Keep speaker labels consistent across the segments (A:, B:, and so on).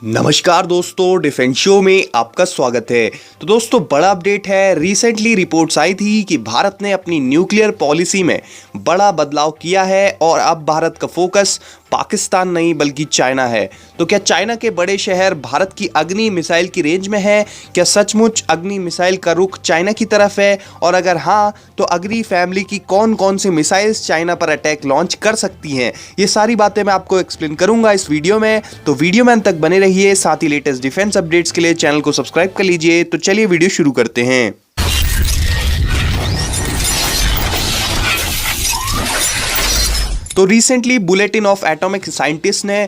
A: नमस्कार दोस्तों, defence show में आपका स्वागत है। तो दोस्तों, बड़ा अपडेट है। रिसेंटली रिपोर्ट्स आई थी कि भारत ने अपनी न्यूक्लियर पॉलिसी में बड़ा बदलाव किया है और अब भारत का फोकस पाकिस्तान नहीं बल्कि चाइना है। तो क्या चाइना के बड़े शहर भारत की अग्नि मिसाइल की रेंज में है? क्या सचमुच अग्नि मिसाइल का रुख चाइना की तरफ है? और अगर हाँ, तो अग्नि फैमिली की कौन कौन सी मिसाइल्स चाइना पर अटैक लॉन्च कर सकती हैं? ये सारी बातें मैं आपको एक्सप्लेन करूंगा इस वीडियो में, तो वीडियो में अंत तक बने रहिए। साथ ही लेटेस्ट डिफेंस अपडेट्स के लिए चैनल को सब्सक्राइब कर लीजिए। तो चलिए वीडियो शुरू करते हैं। तो recently bulletin of atomic scientist ने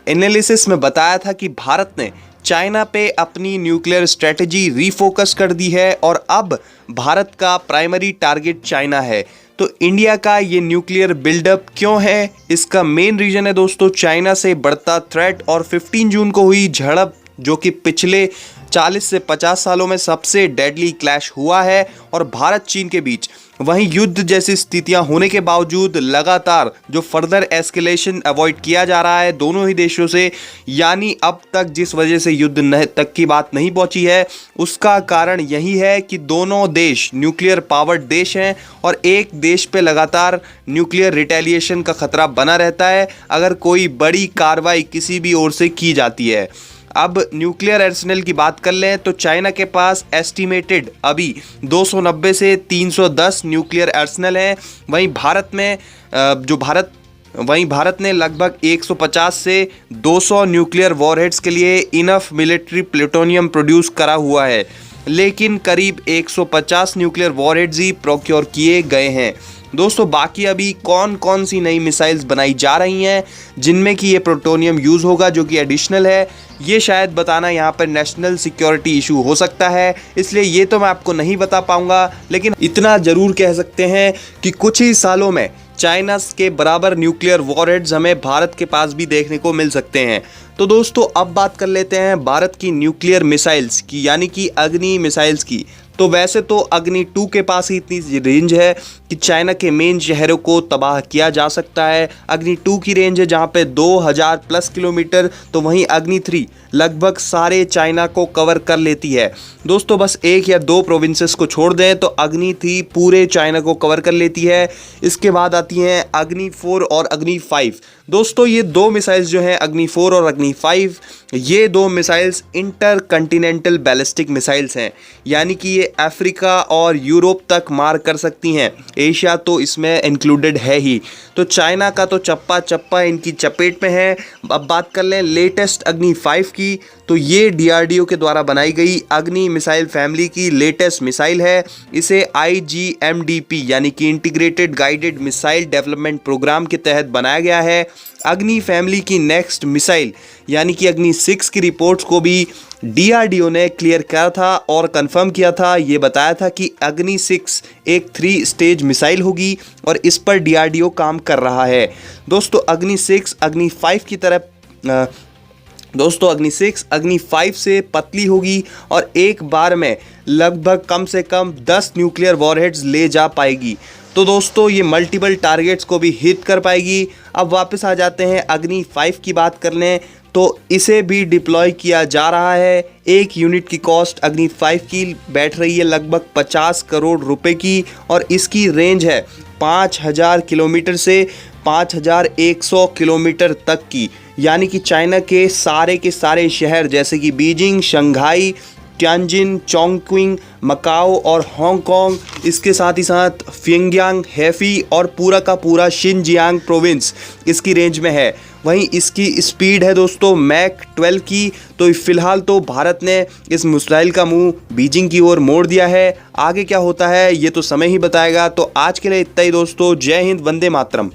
A: एनालिसिस में बताया था कि भारत ने चाइना पे अपनी न्यूक्लियर स्ट्रेटजी रीफोकस कर दी है और अब भारत का प्राइमरी टारगेट चाइना है। तो इंडिया का ये न्यूक्लियर बिल्डअप क्यों है? इसका मेन रीजन है दोस्तों चाइना से बढ़ता थ्रेट और 15 जून को हुई झड़प, जो कि पिछले 40 से 50 सालों में सबसे डेडली क्लैश हुआ है और भारत चीन के बीच। वहीं युद्ध जैसी स्थितियां होने के बावजूद लगातार जो फर्दर एस्केलेशन अवॉइड किया जा रहा है दोनों ही देशों से, यानी अब तक जिस वजह से युद्ध तक की बात नहीं पहुंची है, उसका कारण यही है कि दोनों देश न्यूक्लियर पावर्ड देश हैं और एक देश पे लगातार न्यूक्लियर रिटेलिएशन का खतरा बना रहता है अगर कोई बड़ी कार्रवाई किसी भी ओर से की जाती है। अब न्यूक्लियर आर्सेनल की बात कर लें तो चाइना के पास एस्टिमेटेड अभी 290 से 310 न्यूक्लियर आर्सेनल हैं। वहीं भारत ने लगभग 150 से 200 न्यूक्लियर वॉरहेड्स के लिए इनफ मिलिट्री प्लूटोनियम प्रोड्यूस करा हुआ है, लेकिन करीब 150 न्यूक्लियर वॉरहेड्स ही प्रोक्योर किए गए हैं। दोस्तों, बाकी अभी कौन कौन सी नई मिसाइल्स बनाई जा रही हैं जिनमें कि ये प्लूटोनियम यूज़ होगा, जो कि एडिशनल है, ये शायद बताना यहाँ पर नेशनल सिक्योरिटी इशू हो सकता है, इसलिए ये तो मैं आपको नहीं बता पाऊँगा। लेकिन इतना ज़रूर कह सकते हैं कि कुछ ही सालों में चाइना के बराबर न्यूक्लियर वॉरहेड्स हमें भारत के पास भी देखने को मिल सकते हैं। तो दोस्तों, अब बात कर लेते हैं भारत की न्यूक्लियर मिसाइल्स की, यानी कि अग्नि मिसाइल्स की। तो वैसे तो अग्नि 2 के पास ही इतनी रेंज है कि चाइना के मेन शहरों को तबाह किया जा सकता है। अग्नि 2 की रेंज है जहां पे 2000 प्लस किलोमीटर, तो वहीं अग्नि 3 लगभग सारे चाइना को कवर कर लेती है। दोस्तों, बस एक या दो प्रोविंसेस को छोड़ दें तो अग्नि 3 पूरे चाइना को कवर कर लेती है। इसके बाद आती हैं अग्नि 4 और अग्नि 5। दोस्तों, ये दो मिसाइल्स जो हैं अग्नि 4 और अग्नि 5, ये दो missiles inter Continental ballistic missiles हैं, यानी कि ये अफ्रीका और यूरोप तक मार कर सकती हैं। एशिया तो इसमें इंक्लूडेड है ही। तो चाइना का तो चप्पा चप्पा इनकी चपेट में है। अब बात कर लें लेटेस्ट अग्नि 5 की, तो ये डीआरडीओ के द्वारा बनाई गई अग्नि मिसाइल फैमिली की लेटेस्ट मिसाइल है। इसे IGMDP यानी कि integrated guided missile development programme के तहत बनाया गया है। अग्नि फैमिली की नेक्स्ट मिसाइल यानी कि अग्नि 6 की रिपोर्ट्स को भी डीआरडीओ ने क्लियर किया था और कंफर्म किया था। ये बताया था कि अग्नि 6 एक 3 स्टेज मिसाइल होगी और इस पर डीआरडीओ काम कर रहा है। दोस्तों, अग्नि 6 अग्नि 5 की तरह अग्नि 6 अग्नि 5 से पतली होगी और एक बार में लगभग कम से कम 10 न्यूक्लियर वॉरहेड्स ले जा पाएगी। तो दोस्तों, ये मल्टीपल टारगेट्स को भी हिट कर पाएगी। अब वापस आ जाते हैं अग्नि 5 की बात कर लें तो इसे भी डिप्लॉय किया जा रहा है। एक यूनिट की कॉस्ट अग्नि 5 की बैठ रही है लगभग 50 करोड़ रुपए की और इसकी रेंज है 5000 किलोमीटर से 5100 किलोमीटर तक की, यानी कि चाइना के सारे शहर जैसे कि Beijing, Shanghai, Tianjin, Chongqing, Macau और हांगकांग, इसके साथ ही साथ प्योंगयांग, हैफी और पूरा का पूरा शिनजियांग प्रोविंस इसकी रेंज में है। वहीं इसकी स्पीड है दोस्तों मैक 12 की। तो फिलहाल तो भारत ने इस मिसाइल का मुंह बीजिंग की ओर मोड़ दिया है। आगे क्या होता है ये तो समय ही बताएगा। तो आज के लिए इतना ही दोस्तों। जय हिंद, वंदे मातरम।